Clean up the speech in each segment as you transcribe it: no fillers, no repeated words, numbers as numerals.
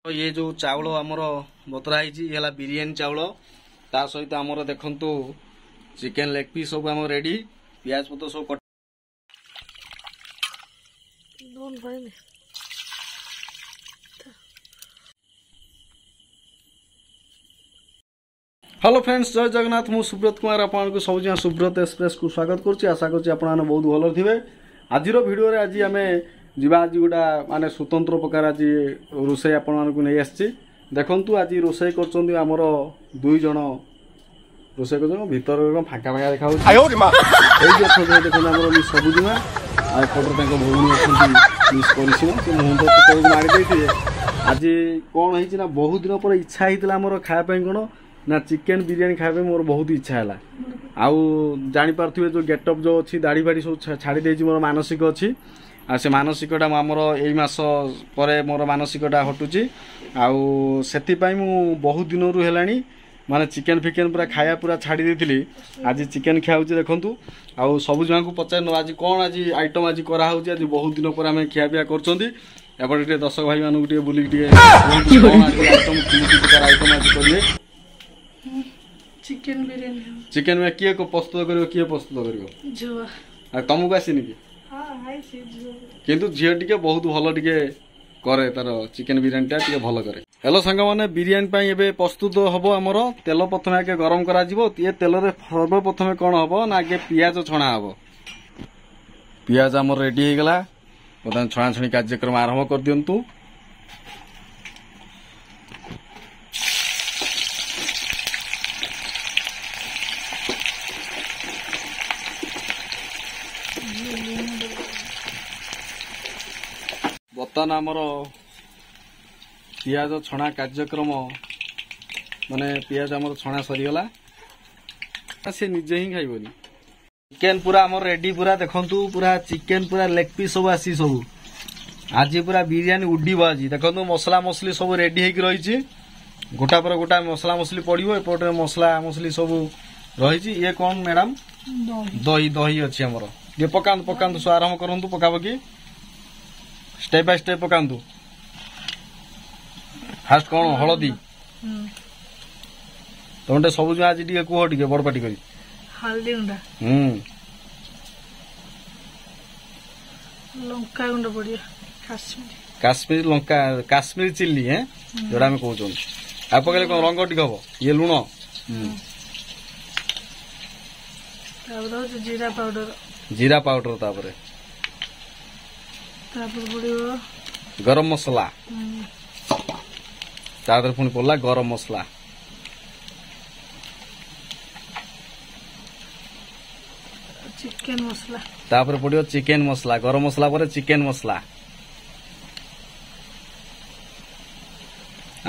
ये जो चावल आमर बतरा है बिरियानी चावल ता सहित आमर देखंतु चिकेन लेग पीस सब आम रेडी प्याज पत्र सब कट हेलो फ्रेंड्स जय जगन्नाथ मु सुब्रत कुमार आपको सब सुब्रत एक्सप्रेस को स्वागत करुच्ची आशा करुच्ची आपने बहुत भल थे आज भिडियो आज आम जीवा आज गोटा माने स्वतंत्र प्रकार आज रोषे आपण नहीं आसी देखु आज रोषे करमर दुई जन रोषे कर भर फाँका फाँका देखा देखो सबुजिमा आटे भौणी अच्छा मिस कर मुहूर्त मारिदे आज कौन है बहुत दिन पर इच्छा होता आम खायापी कौन ना चिकेन बिरियानी खाया मोर बहुत इच्छा है आउ जापारे जो गेटअप जो अच्छी दाढ़ी बाड़ी सब छाड़ी मोर मानसिक अच्छी आ से मानसिकटा आमर यही मास पर मोर मानसिकटा हटुची आउ सेतिपाई मु बहुत दिन रु हेलानी माने चिकेन फिकेन पूरा खाया पूरा छाड़ी देथिली आज चिकेन खाऊची देखंतु आउ सब जन को पचार आज कौन आज आइटम आज करा होची आज बहुत दिन पर आम खिया पिया करछंती एपटे दर्शक भाई मानू टे बुली टे कौन आज आइटम आइटम आज करिए चिकेन बिरियानी चिकेन में किए को प्रस्तुत करियो किए प्रस्तुत करियो झुआ आ तुमको आसीनी कि किंतु झील टी बहुत भल टे करे तार चिकेन बिरियानी टे भल करे। हेलो सांग मैंने बिरियानी पाई एबे प्रस्तुत हम आमर तेल प्रथम आगे गरम करा ये तेल रे सर्वप्रथम कौन हम ना आगे पियाज छणा हम पियाज आमर रेडी हो गला बर्तमान छणाछणी कार्यक्रम आरंभ कर दियंतु। बर्तमान आमर पियाज छणा कार्यक्रम माने पियाज आमर छणा सरीगला से निजे ही खाइबनी चिकेन पूरा आमर रेडी पूरा देखंतु पूरा चिकेन पूरा लेग पीस सब आसी सब आज पूरा बिरियानी उड्डीब आज देखंतु मसला मसली सब रेडी होगी रही गोटा पर गोटा मसला मसली पड़ो एपटे मसला मसली सब रही ये कौन मैडम दही दही अच्छी आमर ये पकांतु पकांतु सो आरंभ करंतु पकापकी स्टेप बाय स्टेप पकांतु फास्ट कौन हलदी तुम सब आज टे कह टे बड़ पाटी कर हल्दी गुंडा लंका गुंडा पड़ियो काश्मीर लंका काश्मीर चिल्ली है जोड़ा आम कहूँ आ पकड़े कौन रंग टी हम ये लुण जीरा पाउडर तापर गरम मसला पुणी पड़ा गरम मसला चिकेन मसला तापर पड़ो चिकेन मसला गरम मसला पर चिकेन मसला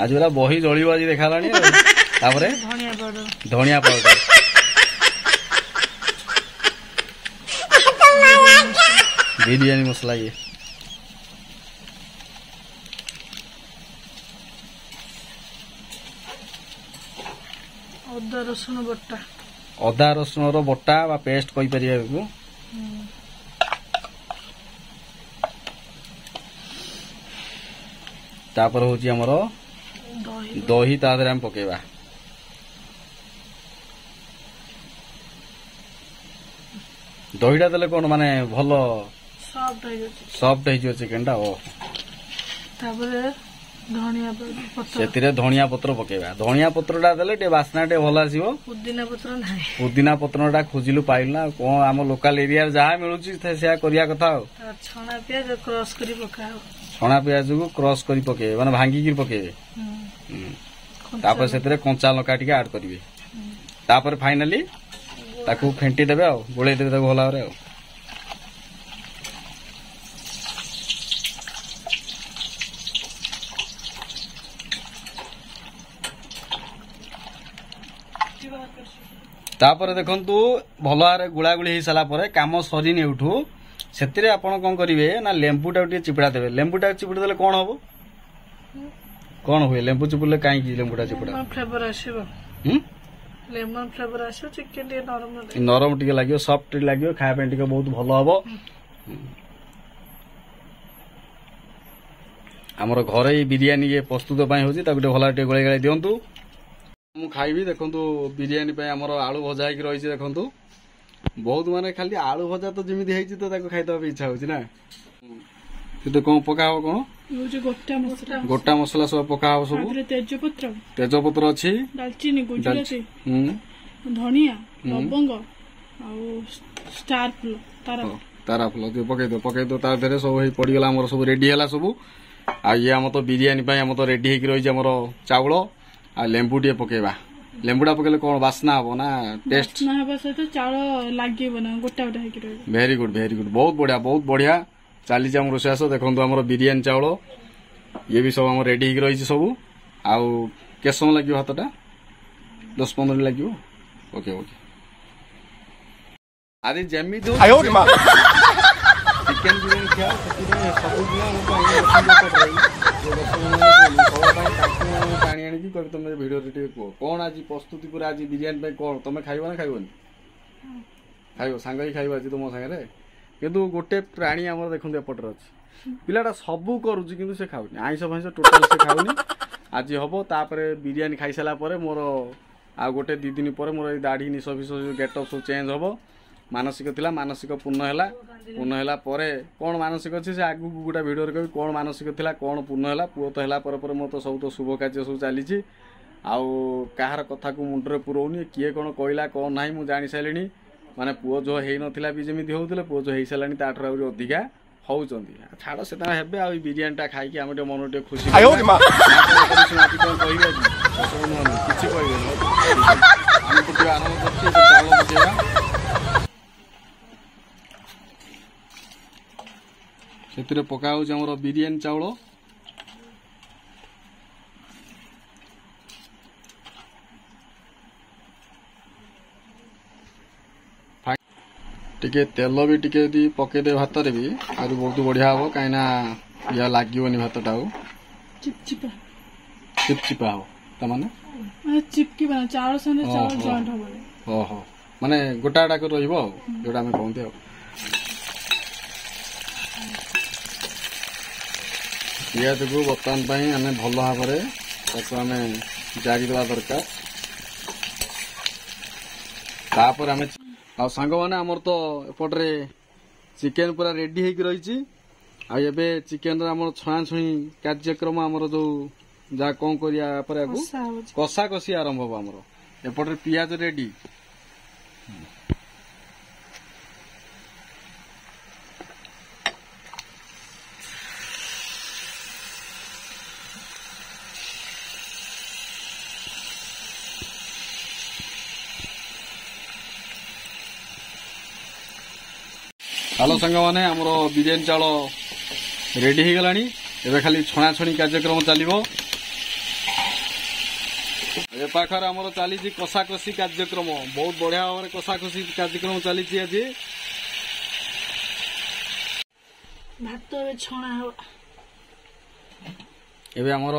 आज पूरा बही जलिब आज देखा धनिया पाउडर बिरियानी मसला ये अदा रसुण बट्टा अदा रसुण रो बट्टा बा पेस्ट कहि परिया को तापर होची हमर दही तादरे हम पकेबा दहीटा देले कोन माने भलो सॉफ्ट है जो चिकन टा ओ तापर धनिया पत्र पकेबा धनिया पत्रटा देले टे बास्ना टे भल आसीबो पुदीना पत्रटा खोजिलु पाइलना कोन आम लोकल एरिया जहा मिलुची से करिया कथा छणा प्याज क्रॉस करी पकाओ छणा प्याज को क्रॉस करी पकेबे माने भांगी की पकेबे तापर सेतरे कंचा लंका टिके ऐड करिवे तापर फाइनली ताकू फेंटी देबे आ गोळे देबे ताकू भला रे आ तापर देखंतु भल भारे गुळागुळी हो सारा पर काम सरीनी उठू से आपण कौन करेंगे ना लेंबूटा चिपड़ा देवे लेंबूटा चिपुड़ी देले कौन हम कौन हुए लेंबू चिपुड़े कहीं लेंबूटा चिपड़ा फ्लेवर आसीबो लेमन फ्लेवर आसीबो चिकन नरम टिके लागियो सॉफ्ट लागियो खाया पे टिके बहुत भल हम ଆମର ଘରୋଇ ବିରିୟାନୀ ଇଏ ପ୍ରସ୍ତୁତ ପାଇଁ ହେଉଛି ତାକୁ ଟିକେ ଭଲ ଟିକେ ଗୋଳେଇ ଗାଳି ଦିଅନ୍ତୁ। ମୁଁ ଖାଇବି। ଦେଖନ୍ତୁ ବିରିୟାନୀ ପାଇଁ ଆମର ଆଳୁ ଭଜା ହେଇକି ରହିଛି। ଦେଖନ୍ତୁ ବହୁତ ମାନେ ଖାଲି ଆଳୁ ଭଜା ତ ଯେମିତି ହେଇଛି ତ ତାକୁ ଖାଇଦେବା ପାଇଁ ଇଚ୍ଛା ହେଉଛି ନା। ସେଠି କଣ ପକା ହବ? କଣ ଗୋଟା ମସଲା ସବୁ ପକା ହବ ସବୁ। ତେଜପତ୍ର ଅଛି, ଡାଲଚିନି, ଗୁଜୁରାତି, ଧନିଆ, ଲବଙ୍ଗ ଆଉ ଷ୍ଟାର ଫୁଲ, ତାରା ଫୁଲ ପକେଇଦିଅ ତା ଦେହରେ ସବୁ ହେଇ ପଡିଗଲା। ଆମର ସବୁ ରେଡି ହେଲା ସବୁ। ଆଉ ଇଏ ଆମର ତ ବିରିୟାନୀ ପାଇଁ ଆମର ତ ରେଡି ହେଇକି ରହିଛି ଆମର ଚାଉଳ। ଆଉ ଲେମ୍ବୁ ଟିକେ ପକେଇବା। ଲେମ୍ବୁଟା ପକେଇଲେ କଣ ବାସ୍ନା ହବ ନା ଟେଷ୍ଟ ହେବା ସହିତ ଚାଉଳ ଲାଗିବ ନା, ଗୋଟା ଗୋଟା ହେଇକି ରହିବ। ଭେରି ଗୁଡ ବହୁତ ବଢିଆ ଚାଲିଛି ଆମ ରୋଷେଇବାସ। ଦେଖନ୍ତୁ ଆମର ବିରିୟାନୀ ଚାଉଳ ଇଏ ବି ସବୁ ଆମର ରେଡି ହେଇକି ରହିଛି ସବୁ। ଆଉ କେତେ ସମୟ ଲାଗିବ? ଭାତଟା 10-15 ମିନିଟ୍ ଲାଗିବ। ଓକେ ଆଜି ଯେମିତି ଚିକେନ ବିରିୟାନୀ ଖିଆ ସେଥିପାଇଁ ସବୁଦିନ ପାଣି ଆଣିକି କହିବି ତମେ ଭିଡ଼ିଓରେ ଟିକେ କୁହ କଣ ଆଜି ପ୍ରସ୍ତୁତି ପୁରା ଆଜି ବିରିୟାନୀ ପାଇଁ କଣ ତମେ ଖାଇବ ନା ଖାଇବନି? ଖାଇବ, ସାଙ୍ଗ ହେଇ ଖାଇବ ଆଜି ତୁମ ସାଙ୍ଗରେ। କିନ୍ତୁ ଗୋଟେ ପ୍ରାଣୀ ଆମର ଦେଖନ୍ତୁ ଏପଟରେ ଅଛି। ପିଲାଟା ସବୁ କରୁଛି କିନ୍ତୁ ସେ ଖାଉନି, ଆଇଁଷ ଫାଇଁଷ ଟୋଟାଲ ସେ ଖାଉନି। ଆଜି ହବ। ତାପରେ ବିରିୟାନୀ ଖାଇସାରିଲା ପରେ ମୋର ଆଉ ଗୋଟେ 2 ଦିନ ପରେ ମୋର ଏଇ ଦାଢ଼ି ନିଶ ଫିସ ଗେଟଅପ୍ ସବୁ ଚେଞ୍ଜ ହବ। ମାନସିକ ଥିଲା, ମାନସିକ ପୂର୍ଣ୍ଣ ହେଲା ପରେ କଣ ମାନସିକ ଅଛି ସେ ଆଗକୁ ଗୋଟେ ଭିଡ଼ିଓରେ କହିବି କଣ ମାନସିକ ଥିଲା କଣ ପୂର୍ଣ୍ଣ ହେଲା। ପୁଅ ତ ହେଲା ପରେ ମୋର ତ ସବୁ ତ ଶୁଭ କାର୍ଯ୍ୟ ସବୁ ଚାଲିଛି। ଆଉ କାହାର କଥାକୁ ମୁଣ୍ଡରେ ପୁରଉନି, କିଏ କଣ କହିଲା କଣ ନାହିଁ ମୁଁ ଜାଣି ସାରିଲିଣି। ମାନେ ପୁଅ ଝିଅ ହେଇନଥିଲା ବି ଯେମିତି ହଉଥିଲେ ପୁଅ ଝିଅ ହେଇସାରିଲାଣି ତାଠାରୁ ଆହୁରି ଅଧିକା ହଉଛନ୍ତି। ଛାଡ଼ ସେ ତାଙ୍କ ହେବେ। ଆଉ ବିରିୟାନୀଟା ଖାଇକି ଆମେ ଟିକେ ମନ ଟିକେ ଖୁସି କଣ କହିବେ କିଛି କହିବେନି। ଆମେ ଫୁଟିବା ଆରମ୍ଭ କରୁଛୁ। ଚାଉଳ ପକେଇବା। ସେଥିରେ ପକା ହେଉଛି ଆମର ବିରିୟାନୀ ଚାଉଳ। ଟିକେ ତେଲ ବି ଟିକେ ଯଦି ପକେଇଦେବେ ଭାତରେ ବି ଆହୁରି ବହୁତ ବଢିଆ ହବ। କାହିଁକିନା ଇଏ ଲାଗିବନି ଭାତଟା ଆଉ ଚିପଚିପା ହବ। ତାମାନେ ଚାଉଳ ସାଙ୍ଗେ ଚାଉଳ ଜଏଣ୍ଟ ହବନି। ଓହୋ ମାନେ ଗୋଟା ଗୋଟା ରହିବ ଆଉ ଯୋଉଟା ଆମେ କହନ୍ତି ଆଉ। ପିଆଜକୁ ବର୍ତ୍ତମାନ ପାଇଁ ଆମେ ଭଲ ଭାବରେ ତାକୁ ଆମେ ଜାରିଦେବା ଦରକାର। ତାପରେ ଆମେ ଆଉ ସାଙ୍ଗମାନେ ଆମର ତ ଏପଟରେ ଚିକେନ ପୁରା ରେଡି ହେଇକି ରହିଛି। ଆଉ ଏବେ ଚିକେନର ଆମର ଛଣାଛୁଣି କାର୍ଯ୍ୟକ୍ରମ ଆମର ଯୋଉ ଯାହା କଣ କରିବା ପରେ ଆଗକୁ କଷାକଷି ଆରମ୍ଭ ହବ। ଆମର ଏପଟରେ ପିଆଜ ରେଡି। ହ୍ୟାଲୋ ସାଙ୍ଗମାନେ ଆମର ବିରିୟାନୀ ଚାଉଳ ରେଡି ହେଇଗଲାଣି। ଏବେ ଖାଲି ଛଣାଛଣି କାର୍ଯ୍ୟକ୍ରମ ଚାଲିବ। ଏ ପାଖରେ ଆମର ଚାଲିଛି କଷାକଷି କାର୍ଯ୍ୟକ୍ରମ। ବହୁତ ବଢିଆ ଭାବରେ କଷାକଷି କାର୍ଯ୍ୟକ୍ରମ ଚାଲିଛି ଆଜି। ଭାତ ଏବେ ଛଣା ହବ। ଏବେ ଆମର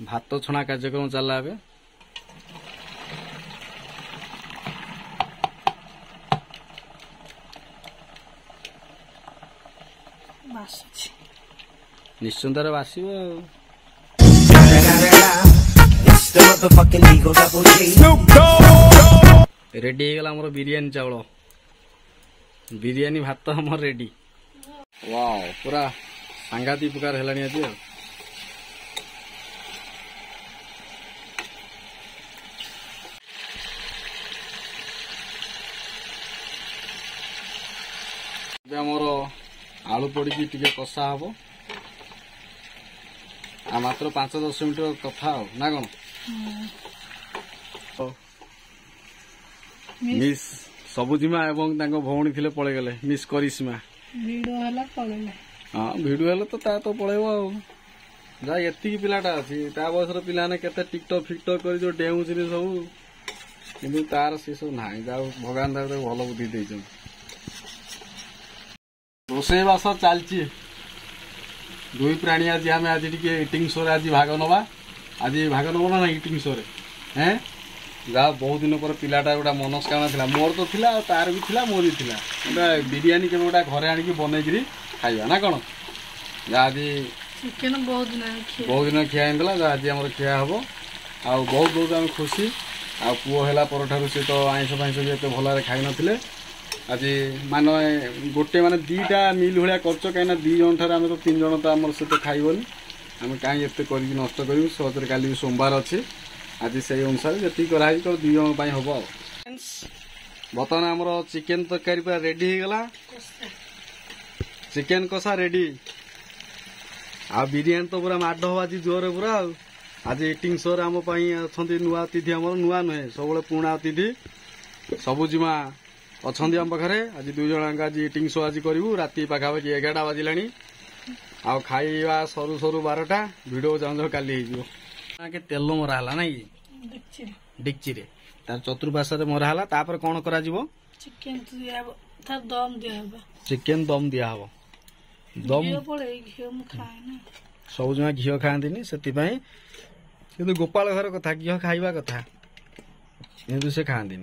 ଭାତ ଛଣା କାର୍ଯ୍ୟକ୍ରମ ଚାଲିଲା ଏବେ। ନିଶ୍ଚିନ୍ତରେ ବାସିବ ଆଉ। ରେଡି ହେଇଗଲା ଆମର ବିରିୟାନୀ ଚାଉଳ। ବିରିୟାନୀ ଭାତ ଆମର ରେଡି। ୱାଓ ପୁରା ସାଂଘାତିକ ପ୍ରକାର ହେଲାଣି ଆଜି ଆଉ। ଏବେ ଆମର ଆଳୁ ପଡିକି ଟିକେ କଷା ହବ। ଆଉ ମାତ୍ର 5-10 ମିନିଟ କଥା ଆଉ ନା କଣ? ମିସ୍ ସବୁଜିମା ଏବଂ ତାଙ୍କ ଭଉଣୀ ଥିଲେ ପଳେଇଗଲେ। ମିସ୍ କରିସ୍ମା ଭିଡିଓ ହେଲା ପଳେଇଲେ। ହଁ ଭିଡିଓ ହେଲେ ତ ତା ତ ପଳେଇବ ଆଉ। ଯାହା ଏତିକି ପିଲାଟା ଅଛି ତା ବୟସର ପିଲାମାନେ କେତେ ଟିକଟକ୍ ଫିକଟକ୍ କରି ଯୋଉ ଡେଉଁଛନ୍ତି ସବୁ। କିନ୍ତୁ ତାର ସେ ସବୁ ନାହିଁ। ଯାହା ଭଗବାନ ତାକୁ ଭଲ ବୁଦ୍ଧି ଦେଇଛନ୍ତି। ରୋଷେଇବାସ ଚାଲିଛି। ଦୁଇ ପ୍ରାଣୀ ଆଜି ଆମେ ଆଜି ଟିକେ ଇଟିଂ ଶୋରେ ଆଜି ଭାଗ ନବା। ଆଜି ଭାଗ ନବ ନା ଇଟିଂ ଶୋରେ? ଯାହା ବହୁତ ଦିନ ପରେ ପିଲାଟା ଗୋଟେ ମନସ୍କାମନା ଥିଲା। ମୋର ତ ଥିଲା ଆଉ ତାର ବି ଥିଲା ମୋର ବି ଥିଲା। ଗୋଟେ ବିରିୟାନୀ କେବେ ଗୋଟେ ଘରେ ଆଣିକି ବନେଇକିରି ଖାଇବା ନା କଣ? ଯାହା ଆଜି ଚିକେନ ବହୁତ ଦିନ ଖିଆ ହେଇଥିଲା ଆଜି ଆମର ଖିଆ ହବ ଆଉ ବହୁତ ଆम ଖୁସି ଆଉ ପୁଅ ହେଲା ପରଠାରୁ ସେ ତ ଆଇଁଷ ଫାଇଁଷ ବି ଏତେ ଭଲରେ ଖାଇ ନଥିଲେ ଆଜି ମାନେ ଗୋଟେ ମାନେ 2ଟା ମିଲ୍ ଭଳିଆ କରୁଛ କାହିଁକିନା 2 ଜଣ ଠାରୁ ଆମେ ତ 3 ଜଣ ତ ଆମର ସହିତ ଖାଇବନି ଆମେ କାହିଁ ଏତେ କରିକି ନଷ୍ଟ କରିବୁ ସହଜରେ କାଲି ବି ସୋମବାର ଅଛି ଆଜି ସେଇ ଅନୁସାରେ ଯେତିକି କରାହେଇଛି ତ 2 ଜଣ ପାଇଁ ହବ ଆଉ ବର୍ତ୍ତମାନ ଆମର ଚିକେନ ତରକାରୀ ପୁରା ରେଡି ହେଇଗଲା ଚିକେନ କଷା ରେଡି ଆଉ ବିରିୟାନୀ ତ ପୁରା ମାଡ଼ ହବ ଆଜି ଜୋରରେ ପୁରା ଆଉ आज इटिंग शोर आम अच्छा नुआ अतिथि आम नुआ नुहे सब पुणा अतिथि सबुजिमा अच्छा आम पाखे आज 2 जन आज इटिंग शो आज करूँ राति पाखापाखि 11टा बाजिला आउ खाइबा सरू सरू 12टा भिडियो चाहूँ काली हो तेल मराला ना कि डिक्ची रे तार चतुर्पार्श्व मराला तापर कौन करा चिकेन दम दिया हबो दम सब जमा घी खाती से किंतु गोपाल घर कथा घी खाइबा कथा किंतु से खाती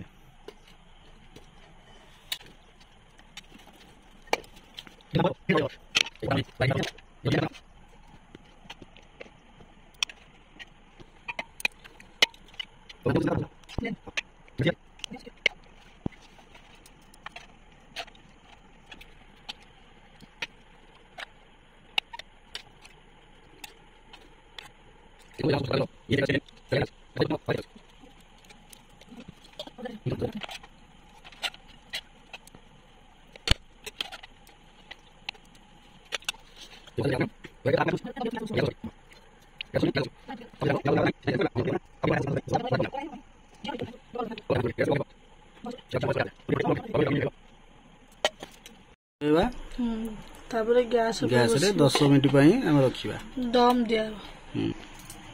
गैस 10 मिनिट रखा दम दिया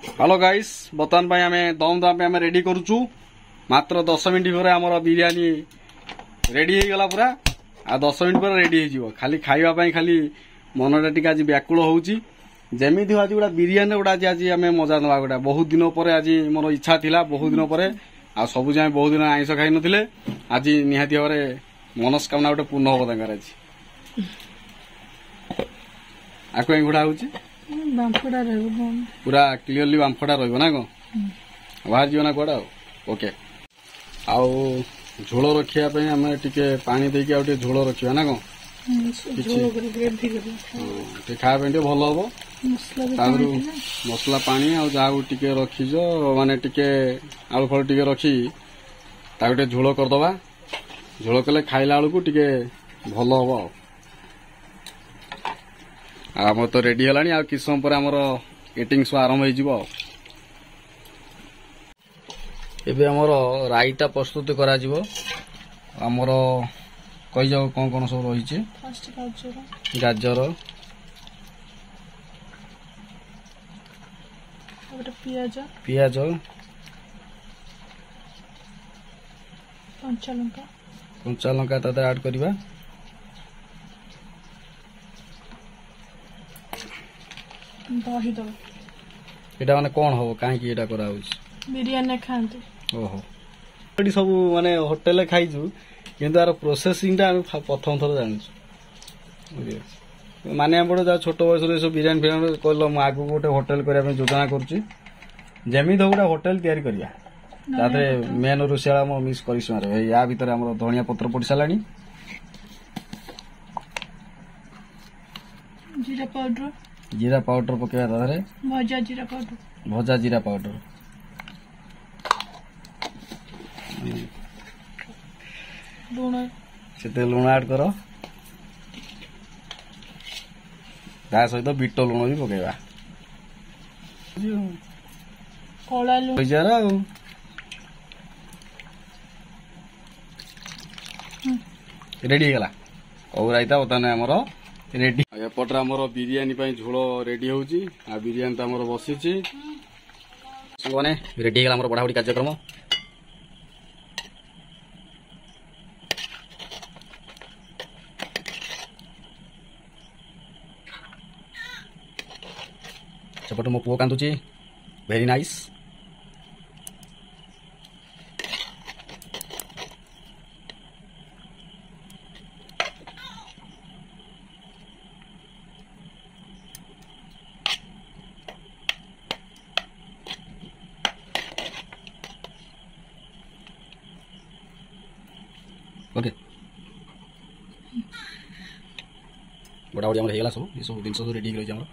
हेलो गाइस बर्तमान आम दम दम रेडी करुचु मात्र 10 मिनिट पर आम बिरियानी रेडी हो गला पूरा आ 10 मिनिट पर रेडी हो खाली खाइबा खाली मनटा टी आज व्याकुल होउची जेमिति आज गोटा बिरियानी गोटा आज आम मजा नवा गोटा बहुत दिन पर आज मोर इच्छा थिला बहुत दिन पर आ सब जाए बहुत दिन आइंष खाई नथिले आज निहाती भाव मनस्कामना गोटे पूर्ण हम तांकर आज आको गुड़ा होची पूरा क्लियरली बांफड़ा रहिबो ना को बाहर जीव ना कुआडा ओके आउ झोल रखिया पे हमें टिके पानी देके आउ टिके झोल रखिया ना को खाया पे भल हम तारू मसला पानी आउ जहाँ टिके रखीज माने टिके आलू फल टिके रखी ताके झोल करदबा झोल कले खाइला बेलू टिके भल हम आम तो रेडी है आ कि समय पर आमर इटिंग शो आरंभ हो एबे आमर राईटा प्रस्तुत करा जिवो आमर कहि जाओ कौन कौन सब रही गाजर पियाज कंचा लंका ताते ऐड करबा दही दो एटा माने कोन हो काहे की एटा करा होछ बिरयानी खांते ओहो एटी सब माने होटल खाइजु किंतु आर प्रोसेसिंग टा हम प्रथम थर जानछु माने हम बड़ जा छोट बयस रे सब बिरयानी फिरयानी कहलो म आगु गोटे होटल करिया में योजना करछि जेमी द गोटा होटल तयारी करिया ताते मेन रुसियाला म मिस करिस मारे या भीतर हमर धनिया पत्र पड़ सालानी जीरा पाउडर पकेवा तारे भजा जीरा पाउडर से लुण ऐड कर ता सहित बीट लुण भी पकेवा रेडी गला और राइता बर्तमान आमर रेडी एपटे आमर बिरियानी झोल रेडी होची आ बिरियानी तो आमर बसीची माने रेडी गला आमर बढ़ाबड़ी कार्यक्रम सेपटे मो पुओ कांदुची वेरी नाइस ओके बड़ा बड़ी आम हो सब ये सब जिन सब रेडी हो